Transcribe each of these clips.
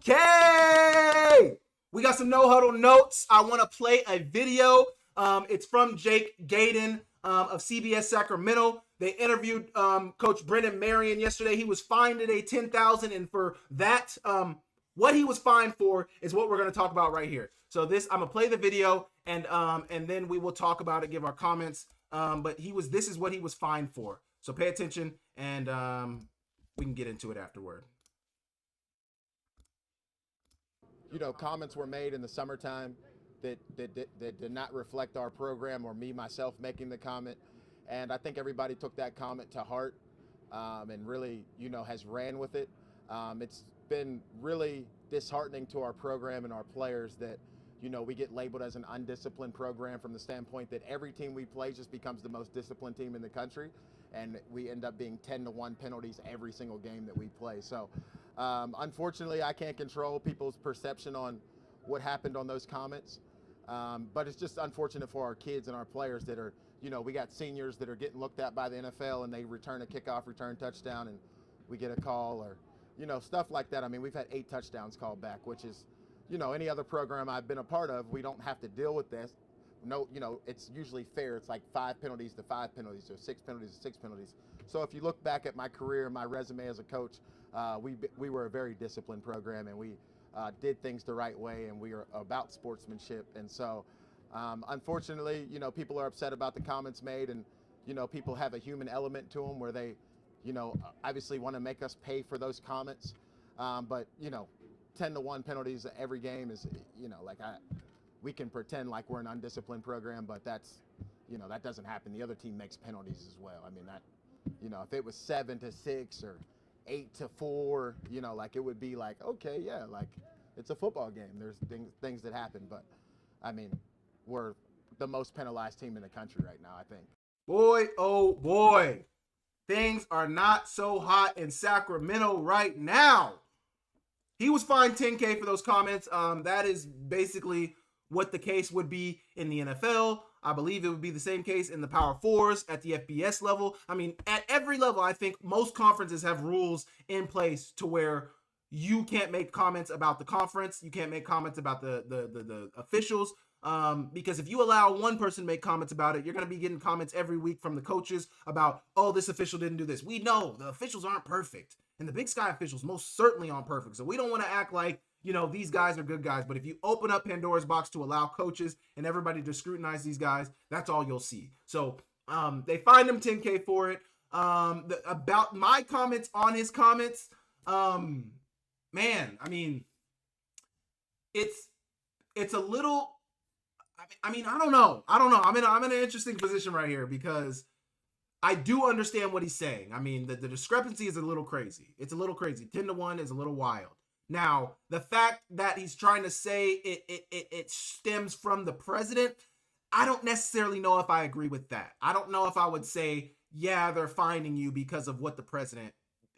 Okay, we got some no huddle notes. I want to play a video. It's from Jake Gaden of CBS Sacramento. They interviewed Coach Brennan Marion yesterday. He was fined today $10,000, and for that, what he was fined for is what we're going to talk about right here. So I'm gonna play the video, and then we will talk about it, give our comments. But this is what he was fined for. So pay attention, and we can get into it afterward. Comments were made in the summertime that did not reflect our program or me, myself, making the comment. And I think everybody took that comment to heart and really, has ran with it. It's been really disheartening to our program and our players that, we get labeled as an undisciplined program from the standpoint that every team we play just becomes the most disciplined team in the country. And we end up being 10-1 penalties every single game that we play. So unfortunately, I can't control people's perception on what happened on those comments. But it's just unfortunate for our kids and our players that are, we got seniors that are getting looked at by the NFL and they return a kickoff, return touchdown, and we get a call or, stuff like that. I mean, we've had 8 touchdowns called back, which is, any other program I've been a part of, we don't have to deal with this. No, it's usually fair. It's like 5 penalties to 5 penalties or 6 penalties to 6 penalties. So if you look back at my career, my resume as a coach, we were a very disciplined program, and we did things the right way, and we are about sportsmanship. And so, unfortunately, people are upset about the comments made, and people have a human element to them where they, obviously want to make us pay for those comments. But 10-1 penalties every game is, we can pretend like we're an undisciplined program, but that's, that doesn't happen. The other team makes penalties as well. I mean, that, if it was 7-6 or 8-4, it would be like, okay, yeah, like it's a football game. There's things that happen, but I mean, we're the most penalized team in the country right now, I think. Boy, oh boy, things are not so hot in Sacramento right now. He was fined $10K for those comments. That is basically what the case would be in the NFL. I believe it would be the same case in the Power Fours at the FBS level. I mean, at every level, I think most conferences have rules in place to where you can't make comments about the conference. You can't make comments about the officials. Because if you allow one person to make comments about it, you're going to be getting comments every week from the coaches about, oh, this official didn't do this. We know the officials aren't perfect. And the Big Sky officials most certainly aren't perfect. So we don't want to act like, these guys are good guys. But if you open up Pandora's box to allow coaches and everybody to scrutinize these guys, that's all you'll see. So they fined him $10K for it. About my comments on his comments, man, I mean, it's a little... I mean, I don't know. I'm in an interesting position right here because I do understand what he's saying. I mean, the discrepancy is a little crazy. It's a little crazy. 10-1 is a little wild. Now, the fact that he's trying to say it stems from the president, I don't necessarily know if I agree with that. I don't know if I would say, yeah, they're fining you because of what the president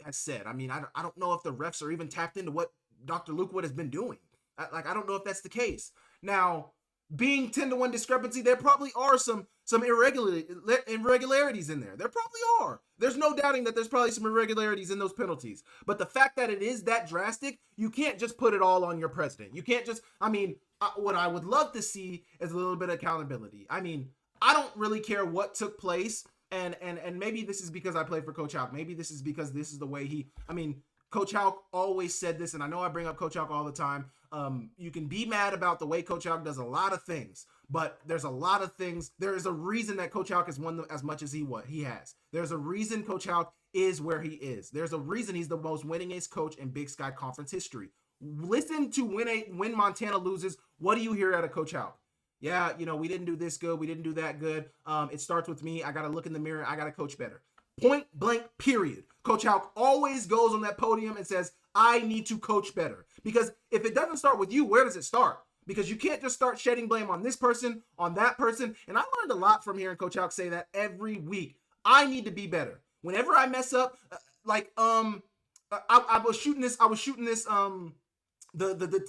has said. I mean, I don't know if the refs are even tapped into what Dr. Lukewood has been doing. I don't know if that's the case. Now, being 10-1 discrepancy, there probably are some irregularities in there. There probably are. There's no doubting that there's probably some irregularities in those penalties. But the fact that it is that drastic, you can't just put it all on your president. You can't just, what I would love to see is a little bit of accountability. I mean, I don't really care what took place. And maybe this is because I played for Coach Houck. Maybe this is because this is the way Coach Houck always said this, and I know I bring up Coach Houck all the time. You can be mad about the way Coach Houck does a lot of things, but there's a lot of things. There is a reason that Coach Houck has won as much as he has. There's a reason Coach Houck is where he is. There's a reason he's the most winningest coach in Big Sky Conference history. Listen to when Montana loses, what do you hear out of Coach Houck? Yeah, we didn't do this good. We didn't do that good. It starts with me. I got to look in the mirror. I got to coach better. Point blank, period. Coach Houck always goes on that podium and says, I need to coach better. Because if it doesn't start with you, where does it start? Because you can't just start shedding blame on this person, on that person. And I learned a lot from hearing Coach Houck say that every week. I need to be better. Whenever I mess up, I was shooting this the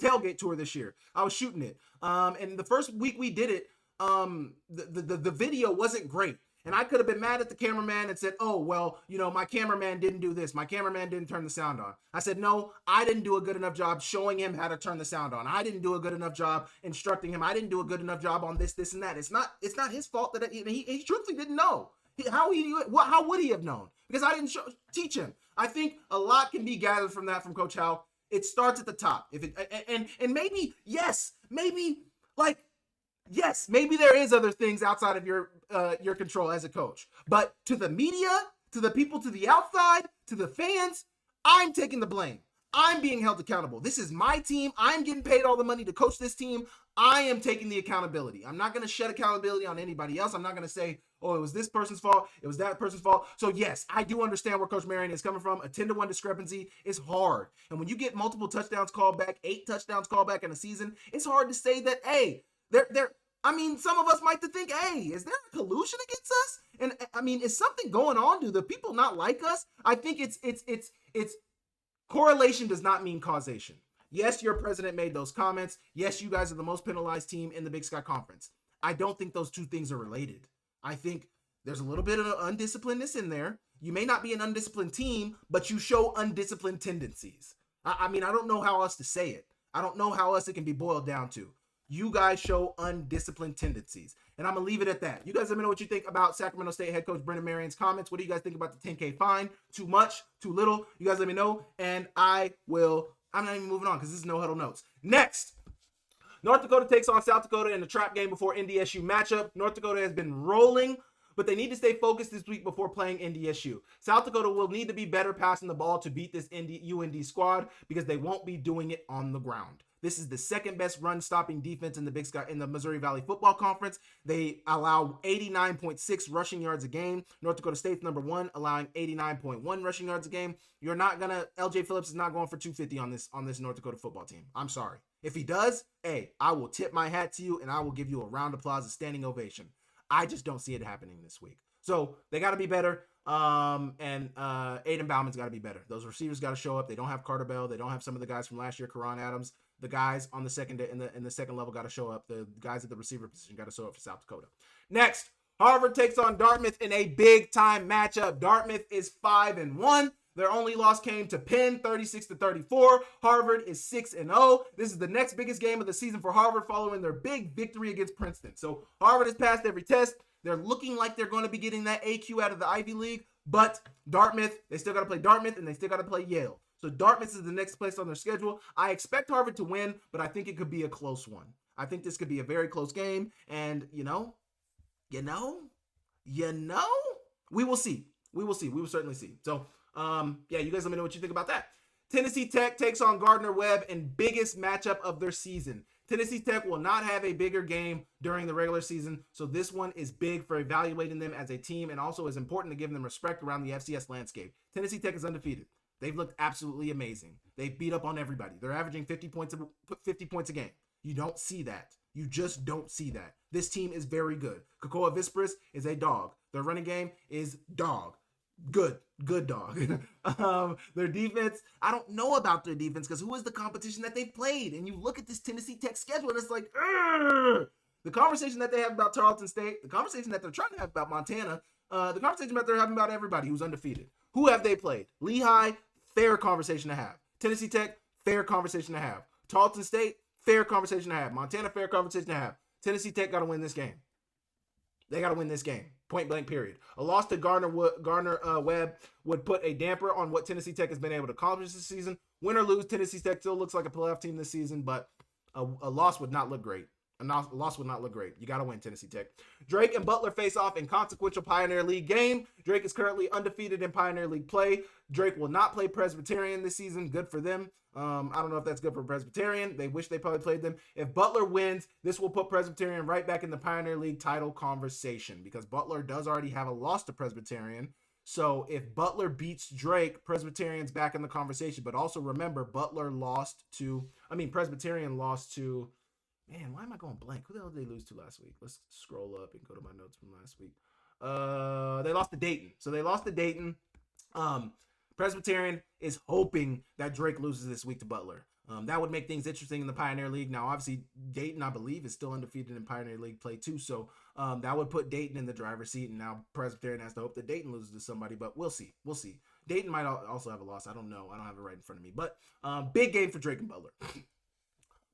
tailgate tour this year. I was shooting it. And the first week we did it, the video wasn't great. And I could have been mad at the cameraman and said, oh, well, my cameraman didn't do this. My cameraman didn't turn the sound on. I said, no, I didn't do a good enough job showing him how to turn the sound on. I didn't do a good enough job instructing him. I didn't do a good enough job on this, and that. It's not his fault that he truthfully didn't know. How would he have known? Because I didn't teach him. I think a lot can be gathered from that from Coach Howe. It starts at the top. And maybe, maybe there is other things outside of your control as a coach. But to the media, to the people to the outside, to the fans, I'm taking the blame. I'm being held accountable. This is my team. I'm getting paid all the money to coach this team. I am taking the accountability. I'm not going to shed accountability on anybody else. I'm not going to say, oh, it was this person's fault. It was that person's fault. So yes, I do understand where Coach Marion is coming from. A 10-1 discrepancy is hard. And when you get multiple touchdowns called back, 8 touchdowns called back in a season, it's hard to say that, hey, some of us might think, hey, is there a collusion against us? And is something going on? Do the people not like us? I think it's correlation does not mean causation. Yes, your president made those comments. Yes, you guys are the most penalized team in the Big Sky Conference. I don't think those two things are related. I think there's a little bit of undisciplinedness in there. You may not be an undisciplined team, but you show undisciplined tendencies. I don't know how else to say it. I don't know how else it can be boiled down to. You guys show undisciplined tendencies. And I'm going to leave it at that. You guys let me know what you think about Sacramento State head coach Brennan Marion's comments. What do you guys think about the $10K fine? Too much? Too little? You guys let me know. And I'm not even moving on because this is no huddle notes. Next, North Dakota takes on South Dakota in the trap game before NDSU matchup. North Dakota has been rolling, but they need to stay focused this week before playing NDSU. South Dakota will need to be better passing the ball to beat this UND squad because they won't be doing it on the ground. This is the second best run stopping defense in the Big Sky in the Missouri Valley Football Conference. They allow 89.6 rushing yards a game. North Dakota State's number 1, allowing 89.1 rushing yards a game. LJ Phillips is not going for 250 on this North Dakota football team. I'm sorry. If he does, hey, I will tip my hat to you and I will give you a round of applause, a standing ovation. I just don't see it happening this week. So they got to be better. Aiden Bauman's got to be better. Those receivers got to show up. They don't have Carter Bell. They don't have some of the guys from last year, Karan Adams. The guys on the second in the second level got to show up. The guys at the receiver position got to show up for South Dakota. Next, Harvard takes on Dartmouth in a big time matchup. Dartmouth is 5-1. Their only loss came to Penn, 36-34. Harvard is 6-0. This is the next biggest game of the season for Harvard following their big victory against Princeton. So Harvard has passed every test. They're looking like they're going to be getting that AQ out of the Ivy League, but Dartmouth, they still got to play Dartmouth and they still got to play Yale. So Dartmouth is the next place on their schedule. I expect Harvard to win, but I think it could be a close one. I think this could be a very close game, and we will see. We will certainly see. So, you guys let me know what you think about that. Tennessee Tech takes on Gardner-Webb in biggest matchup of their season. Tennessee Tech will not have a bigger game during the regular season, so this one is big for evaluating them as a team and also is important to give them respect around the FCS landscape. Tennessee Tech is undefeated. They've looked absolutely amazing. They've beat up on everybody. They're averaging 50 points a game. You don't see that. You just don't see that. This team is very good. Kakoa Vispris is a dog. Their running game is dog. Good dog. Their defense, I don't know about their defense because who is the competition that they've played? And you look at this Tennessee Tech schedule and it's like, Urgh! The conversation that they have about Tarleton State, the conversation that they're trying to have about Montana, the conversation that they're having about everybody who's undefeated. Who have they played? Lehigh, fair conversation to have. Tennessee Tech, fair conversation to have. Tarleton State, fair conversation to have. Montana, fair conversation to have. Tennessee Tech got to win this game. They got to win this game. Point blank, period. A loss to Gardner-Webb would put a damper on what Tennessee Tech has been able to accomplish this season. Win or lose, Tennessee Tech still looks like a playoff team this season, but a loss would not look great. A loss would not look great. You got to win, Tennessee Tech. Drake and Butler face off in consequential Pioneer League game. Drake is currently undefeated in Pioneer League play. Drake will not play Presbyterian this season. Good for them. I don't know if that's good for Presbyterian. They wish they probably played them. If Butler wins, this will put Presbyterian right back in the Pioneer League title conversation because Butler does already have a loss to Presbyterian. So if Butler beats Drake, Presbyterian's back in the conversation. But also remember, Presbyterian lost to, man, why am I going blank? Who the hell did they lose to last week? Let's scroll up and go to my notes from last week. They lost to Dayton. So they lost to Dayton. Presbyterian is hoping that Drake loses this week to Butler. That would make things interesting in the Pioneer League. Now, obviously, Dayton, I believe, is still undefeated in Pioneer League play too. So that would put Dayton in the driver's seat. And now Presbyterian has to hope that Dayton loses to somebody. But we'll see. We'll see. Dayton might also have a loss. I don't know. I don't have it right in front of me. But big game for Drake and Butler.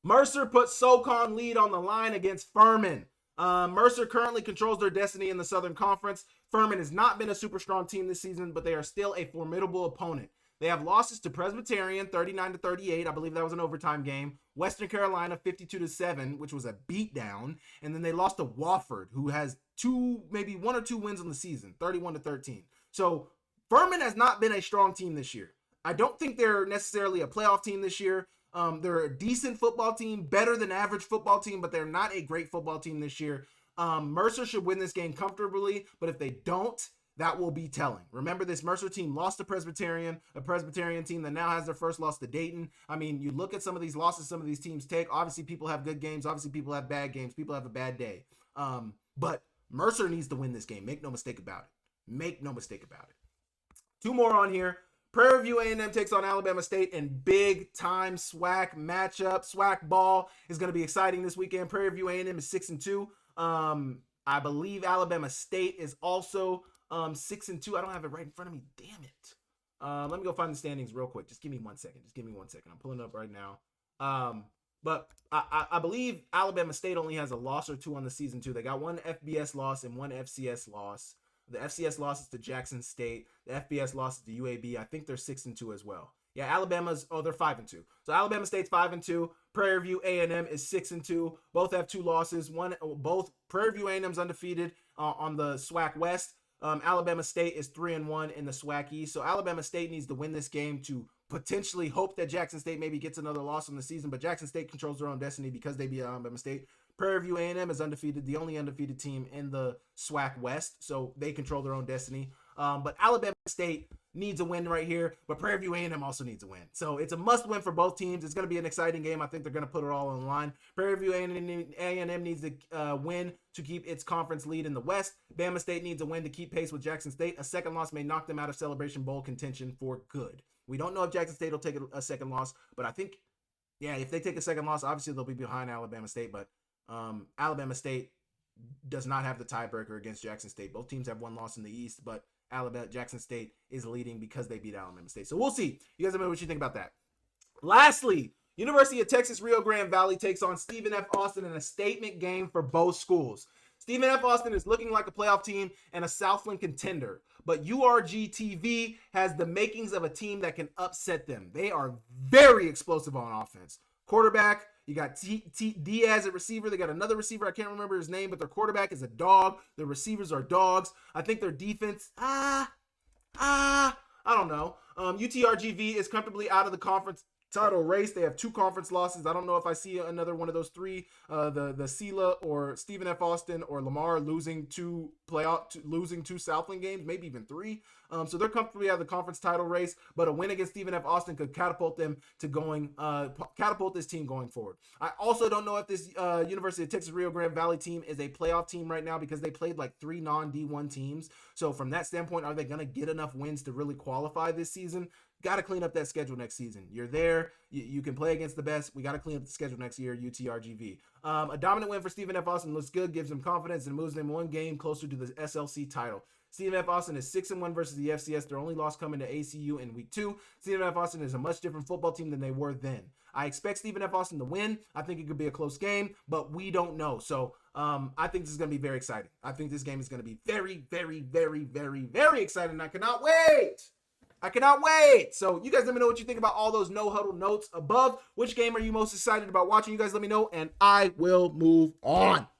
Mercer put SoCon lead on the line against Furman. Mercer currently controls their destiny in the Southern Conference. Furman has not been a super strong team this season, but they are still a formidable opponent. They have losses to Presbyterian, 39-38. I believe that was an overtime game. Western Carolina, 52-7, which was a beatdown. And then they lost to Wofford, who has maybe one or two wins on the season, 31-13. So Furman has not been a strong team this year. I don't think they're necessarily a playoff team this year. They're a decent football team, better than average football team, but they're not a great football team this year. Mercer should win this game comfortably, but if they don't, that will be telling. Remember, this Mercer team lost to Presbyterian, a Presbyterian team that now has their first loss to Dayton. I mean, you look at some of these losses some of these teams take. Obviously, people have good games. Obviously, people have bad games. People have a bad day. But Mercer needs to win this game. Make no mistake about it. Make no mistake about it. Two more on here. Prairie View A&M takes on Alabama State in big-time SWAC matchup. SWAC ball is going to be exciting this weekend. Prairie View A&M is 6-2. I believe Alabama State is also 6-2. I don't have it right in front of me. Damn it. Let me go find the standings real quick. Just give me 1 second. I'm pulling it up right now. But I believe Alabama State only has a loss or two on the season, too. They got one FBS loss and one FCS loss. The FCS losses to Jackson State. The FBS losses to UAB. I think they're 6-2 as well. Yeah, they're 5-2. So Alabama State's 5-2. Prairie View A&M is 6-2. Both have two losses. Both Prairie View A&M's undefeated on the SWAC West. Alabama State is 3-1 in the SWAC East. So Alabama State needs to win this game to potentially hope that Jackson State maybe gets another loss in the season. But Jackson State controls their own destiny because they beat Alabama State. Prairie View A&M is undefeated, the only undefeated team in the SWAC West, so they control their own destiny. But Alabama State needs a win right here, but Prairie View A&M also needs a win. So it's a must-win for both teams. It's going to be an exciting game. I think they're going to put it all on the line. Prairie View A&M needs to win to keep its conference lead in the West. Bama State needs a win to keep pace with Jackson State. A second loss may knock them out of Celebration Bowl contention for good. We don't know if Jackson State will take a second loss, but I think, if they take a second loss, obviously they'll be behind Alabama State, but Alabama State does not have the tiebreaker against Jackson State. Both teams have one loss in the East, but Jackson State is leading because they beat Alabama State. So we'll see. You guys let me know what you think about that. Lastly, University of Texas Rio Grande Valley takes on Stephen F. Austin in a statement game for both schools. Stephen F. Austin is looking like a playoff team and a Southland contender, but URGTV has the makings of a team that can upset them. They are very explosive on offense. Quarterback, you got Diaz at receiver. They got another receiver. I can't remember his name, but their quarterback is a dog. Their receivers are dogs. I think their defense, I don't know. UTRGV is comfortably out of the conference title race. They have two conference losses. I don't know if I see another one of those three, the Sela or Stephen F. Austin or Lamar losing two Southland games, maybe even three. So they're comfortably out of the conference title race, but a win against Stephen F. Austin could catapult them to catapult this team going forward. I also don't know if this University of Texas Rio Grande Valley team is a playoff team right now because they played like three non-D1 teams. So from that standpoint, are they going to get enough wins to really qualify this season? Got to clean up that schedule next season. You're there. You can play against the best. We got to clean up the schedule next year, UTRGV. A dominant win for Stephen F. Austin looks good, gives them confidence, and moves them one game closer to the SLC title. Stephen F. Austin is 6-1 versus the FCS. Their only loss coming to ACU in week 2. Stephen F. Austin is a much different football team than they were then. I expect Stephen F. Austin to win. I think it could be a close game, but we don't know. So I think this is going to be very exciting. I think this game is going to be very, very, very, very, very exciting. I cannot wait. So you guys let me know what you think about all those no huddle notes above. Which game are you most excited about watching? You guys let me know, and I will move on.